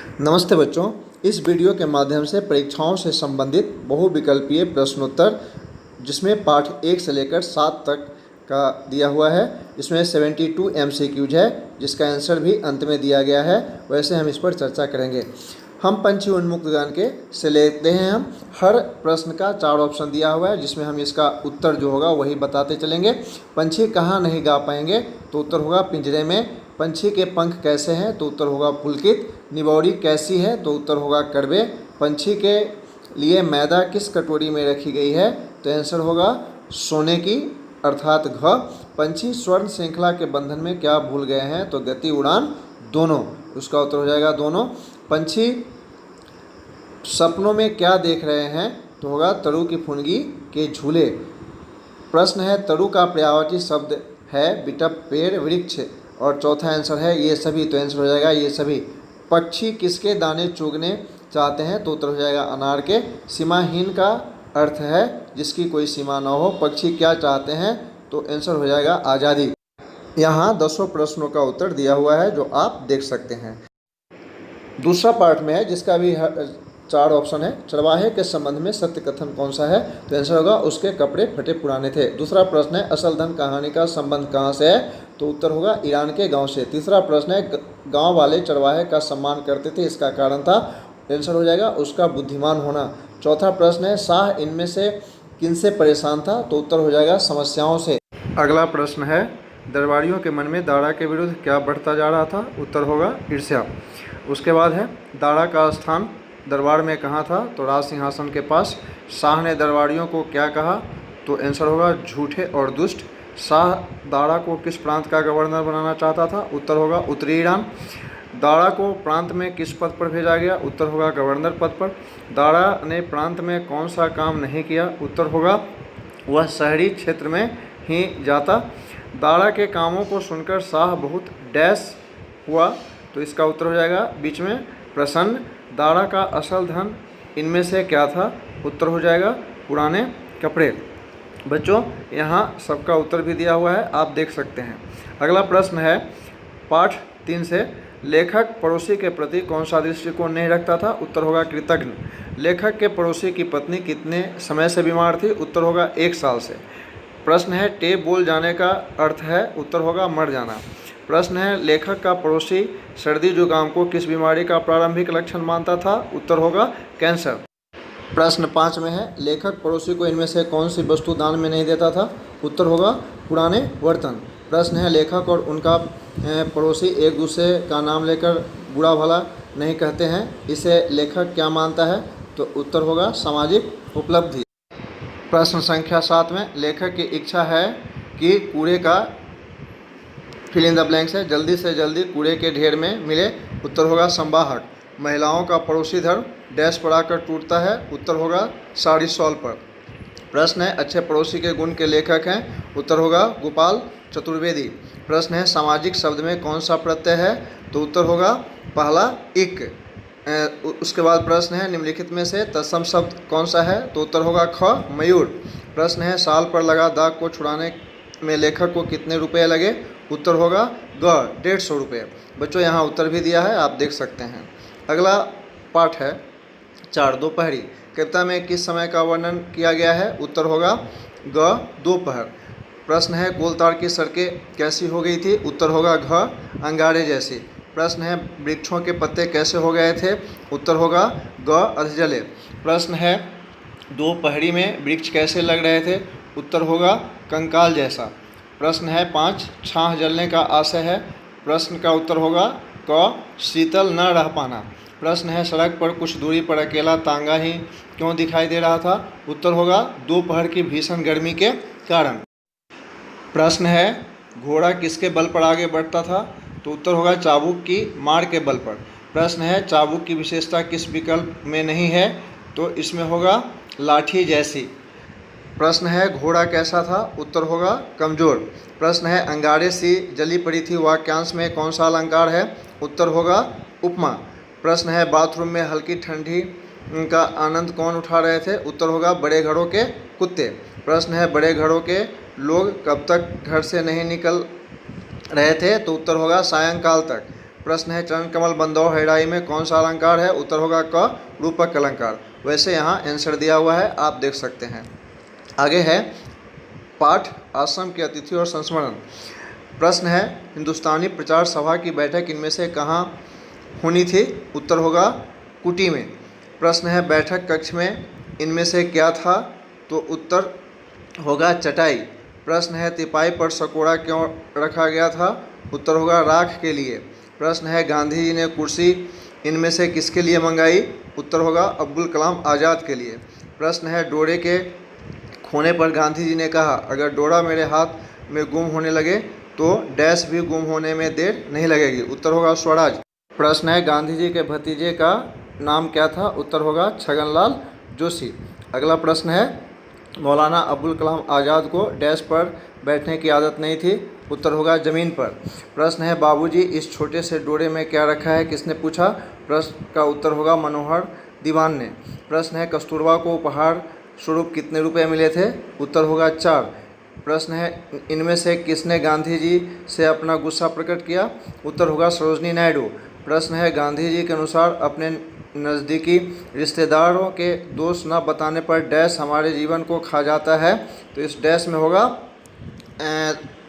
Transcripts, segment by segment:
नमस्ते बच्चों, इस वीडियो के माध्यम से परीक्षाओं से संबंधित बहुविकल्पीय प्रश्नोत्तर जिसमें पाठ 1 से लेकर 7 तक का दिया हुआ है। इसमें 72 MCQs है जिसका आंसर भी अंत में दिया गया है। वैसे हम इस पर चर्चा करेंगे। हम पंछी उन्मुक्त ज्ञान के से लेते हैं। हम हर प्रश्न का 4 ऑप्शन दिया हुआ है जिसमें हम इसका उत्तर जो होगा वही बताते चलेंगे। पंछी कहाँ नहीं गा पाएंगे, तो उत्तर होगा पिंजरे में। पंछी के पंख कैसे हैं, तो उत्तर होगा पुलकित। निबौरी कैसी है, तो उत्तर होगा कड़वे। पंछी के लिए मैदा किस कटोरी में रखी गई है, तो आंसर होगा सोने की अर्थात घ। पंछी स्वर्ण श्रृंखला के बंधन में क्या भूल गए हैं, तो गति उड़ान दोनों। उसका उत्तर हो जाएगा दोनों। पंछी सपनों में क्या देख रहे हैं, तो होगा तरु की फुनगी के झूले। प्रश्न है तरु का पर्यायवाची शब्द है बिटप पेड़ वृक्ष, और चौथा आंसर है ये सभी, तो आंसर हो जाएगा ये सभी। पक्षी किसके दाने चुगने चाहते हैं, तो उत्तर हो जाएगा अनार के। सीमाहीन का अर्थ है जिसकी कोई सीमा न हो। पक्षी क्या चाहते हैं, तो आंसर हो जाएगा आज़ादी। यहाँ 10 प्रश्नों का उत्तर दिया हुआ है जो आप देख सकते हैं। दूसरा पार्ट में है जिसका भी 4 ऑप्शन है। चरवाहे के संबंध में सत्य कथन कौन सा है, तो आंसर होगा उसके कपड़े फटे पुराने थे। दूसरा प्रश्न है असल धन कहानी का संबंध कहाँ से है, तो उत्तर होगा ईरान के गांव से। तीसरा प्रश्न है गांव वाले चरवाहे का सम्मान करते थे, इसका कारण था, आंसर हो जाएगा उसका बुद्धिमान होना। चौथा प्रश्न है शाह इनमें से किनसे परेशान था, तो उत्तर हो जाएगा समस्याओं से। अगला प्रश्न है दरबारियों के मन में दारा के विरुद्ध क्या बढ़ता जा रहा था, उत्तर होगा ईर्ष्या। उसके बाद है दारा का स्थान दरबार में कहाँ था, तो राज सिंहासन के पास। शाह ने दरबारियों को क्या कहा, तो आंसर होगा झूठे और दुष्ट। शाह दारा को किस प्रांत का गवर्नर बनाना चाहता था, उत्तर होगा उत्तरी ईरान। दारा को प्रांत में किस पद पर भेजा गया, उत्तर होगा गवर्नर पद पर। दारा ने प्रांत में कौन सा काम नहीं किया, उत्तर होगा वह शहरी क्षेत्र में ही जाता। दारा के कामों को सुनकर शाह बहुत डैश हुआ, तो इसका उत्तर हो जाएगा बीच में प्रसन्न। दारा का असल धन इनमें से क्या था, उत्तर हो जाएगा पुराने कपड़े। बच्चों यहाँ सबका उत्तर भी दिया हुआ है, आप देख सकते हैं। अगला प्रश्न है पाठ 3 से लेखक पड़ोसी के प्रति कौन सा दृष्टिकोण नहीं रखता था, उत्तर होगा कृतज्ञ। लेखक के पड़ोसी की पत्नी कितने समय से बीमार थी, उत्तर होगा 1 साल से। प्रश्न है टेप बोल जाने का अर्थ है, उत्तर होगा मर जाना। प्रश्न है लेखक का पड़ोसी सर्दी जुकाम को किस बीमारी का प्रारंभिक लक्षण मानता था, उत्तर होगा कैंसर। प्रश्न 5 में है लेखक पड़ोसी को इनमें से कौन सी वस्तु दान में नहीं देता था, उत्तर होगा पुराने बर्तन। प्रश्न है लेखक और उनका पड़ोसी एक दूसरे का नाम लेकर बुरा भला नहीं कहते हैं, इसे लेखक क्या मानता है, तो उत्तर होगा सामाजिक उपलब्धि। प्रश्न संख्या 7 में लेखक की इच्छा है कि कूड़े का फिल इन द ब्लैंक्स है जल्दी से जल्दी कूड़े के ढेर में मिले, उत्तर होगा संवाहक। महिलाओं का पड़ोसी धर्म डैश पर आकर टूटता है, उत्तर होगा साड़ी शॉल पर। प्रश्न है अच्छे पड़ोसी के गुण के लेखक हैं, उत्तर होगा गोपाल चतुर्वेदी। प्रश्न है सामाजिक शब्द में कौन सा प्रत्यय है, तो उत्तर होगा पहला इक। उसके बाद प्रश्न है निम्नलिखित में से तत्सम शब्द कौन सा है, तो उत्तर होगा ख मयूर। प्रश्न है साल पर लगा दाग को छुड़ाने में लेखक को कितने रुपए लगे, उत्तर होगा ग 150 रुपये। बच्चों यहाँ उत्तर भी दिया है, आप देख सकते हैं। अगला पाठ है 4 दोपहरी। कविता में किस समय का वर्णन किया गया है, उत्तर होगा ग दोपहर। प्रश्न है गोलतार की सड़कें कैसी हो गई थी, उत्तर होगा घ अंगारे जैसी। प्रश्न है वृक्षों के पत्ते कैसे हो गए थे, उत्तर होगा ग अधजले। प्रश्न है दोपहरी में वृक्ष कैसे लग रहे थे, उत्तर होगा कंकाल जैसा। प्रश्न है 5 छाह जलने का आशय है, प्रश्न का उत्तर होगा क शीतल न रह पाना। प्रश्न है सड़क पर कुछ दूरी पर अकेला तांगा ही क्यों दिखाई दे रहा था, उत्तर होगा दोपहर की भीषण गर्मी के कारण। प्रश्न है घोड़ा किसके बल पर आगे बढ़ता था, तो उत्तर होगा चाबुक की मार के बल पर। प्रश्न है चाबुक की विशेषता किस विकल्प में नहीं है, तो इसमें होगा लाठी जैसी। प्रश्न है घोड़ा कैसा था, उत्तर होगा कमजोर। प्रश्न है अंगारे सी जली पड़ी थी वाक्यांश में कौन सा अलंकार है, उत्तर होगा उपमा। प्रश्न है बाथरूम में हल्की ठंडी का आनंद कौन उठा रहे थे, उत्तर होगा बड़े घरों के कुत्ते। प्रश्न है बड़े घरों के लोग कब तक घर से नहीं निकल रहे थे, तो उत्तर होगा सायंकाल तक। प्रश्न है चरण कमल बंदौ हैराई में कौन सा अलंकार है? उत्तर होगा क, रूपक अलंकार। वैसे यहाँ आंसर दिया हुआ है, आप देख सकते हैं। आगे है पाठ आश्रम के अतिथि और संस्मरण। प्रश्न है हिंदुस्तानी प्रचार सभा की बैठक इनमें से कहाँ होनी थी? उत्तर होगा कुटी में। प्रश्न है बैठक कक्ष में इनमें से क्या था? तो उत्तर होगा चटाई। प्रश्न है तिपाई पर सकोड़ा क्यों रखा गया था? उत्तर होगा राख के लिए। प्रश्न है गांधी जी ने कुर्सी इनमें से किसके लिए मंगाई? उत्तर होगा अब्दुल कलाम आज़ाद के लिए। प्रश्न है डोरे के खोने पर गांधी जी ने कहा अगर डोरा मेरे हाथ में गुम होने लगे तो डैश भी गुम होने में देर नहीं लगेगी। उत्तर होगा स्वराज। प्रश्न है गांधी जी के भतीजे का नाम क्या था? उत्तर होगा छगनलाल जोशी। अगला प्रश्न है मौलाना अब्दुल कलाम आज़ाद को डैश पर बैठने की आदत नहीं थी? उत्तर होगा ज़मीन पर। प्रश्न है बाबूजी इस छोटे से डोरे में क्या रखा है? किसने पूछा? प्रश्न का उत्तर होगा मनोहर दीवान ने। प्रश्न है कस्तूरबा को उपहार स्वरूप कितने रुपए मिले थे? उत्तर होगा 4। प्रश्न है इनमें से किसने गांधी जी से अपना गुस्सा प्रकट किया? उत्तर होगा सरोजनी नायडू। प्रश्न है गांधी जी के अनुसार अपने नज़दीकी रिश्तेदारों के दोष न बताने पर डैश हमारे जीवन को खा जाता है? तो इस डैश में होगा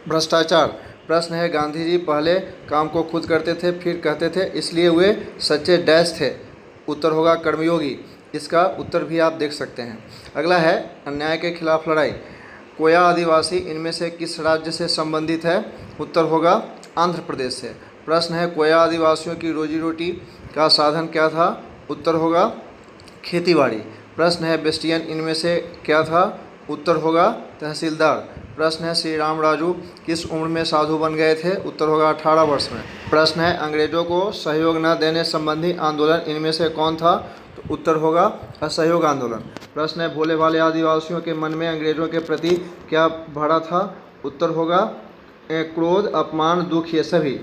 भ्रष्टाचार। प्रश्न है गांधी जी पहले काम को खुद करते थे फिर कहते थे इसलिए वे सच्चे डैश थे? उत्तर होगा कर्मयोगी। इसका उत्तर भी आप देख सकते हैं। अगला है अन्याय के खिलाफ लड़ाई। कोया आदिवासी इनमें से किस राज्य से संबंधित है? उत्तर होगा आंध्र प्रदेश से। प्रश्न है कोया आदिवासियों की रोजी रोटी का साधन क्या था? उत्तर होगा खेतीबाड़ी। प्रश्न है बेस्टियन इनमें से क्या था? उत्तर होगा तहसीलदार। प्रश्न है श्री राम राजू किस उम्र में साधु बन गए थे? उत्तर होगा 18 वर्ष में। प्रश्न है अंग्रेजों को सहयोग न देने संबंधी आंदोलन इनमें से कौन था? तो उत्तर होगा असहयोग आंदोलन। प्रश्न है भोले भाले आदिवासियों के मन में अंग्रेजों के प्रति क्या भरा था? उत्तर होगा क्रोध, अपमान, दुख, ये सभी।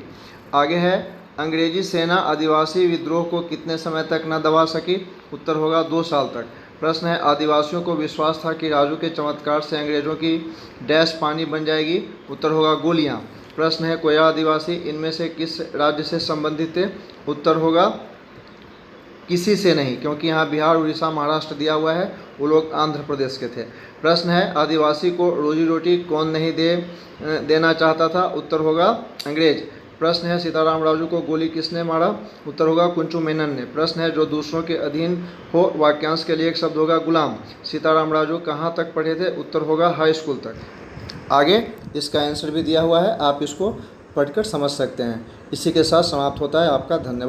आगे है अंग्रेजी सेना आदिवासी विद्रोह को कितने समय तक न दबा सकी? उत्तर होगा 2 साल तक। प्रश्न है आदिवासियों को विश्वास था कि राजू के चमत्कार से अंग्रेजों की डैश पानी बन जाएगी? उत्तर होगा गोलियां। प्रश्न है कोया आदिवासी इनमें से किस राज्य से संबंधित थे? उत्तर होगा किसी से नहीं, क्योंकि यहाँ बिहार, उड़ीसा, महाराष्ट्र दिया हुआ है, वो लोग आंध्र प्रदेश के थे। प्रश्न है आदिवासी को रोजी रोटी कौन नहीं देना चाहता था? उत्तर होगा अंग्रेज। प्रश्न है सीताराम राजू को गोली किसने मारा? उत्तर होगा कुंचू मेनन ने। प्रश्न है जो दूसरों के अधीन हो वाक्यांश के लिए एक शब्द होगा गुलाम। सीताराम राजू कहाँ तक पढ़े थे? उत्तर होगा हाई स्कूल तक। आगे इसका आंसर भी दिया हुआ है, आप इसको पढ़कर समझ सकते हैं। इसी के साथ समाप्त होता है। आपका धन्यवाद।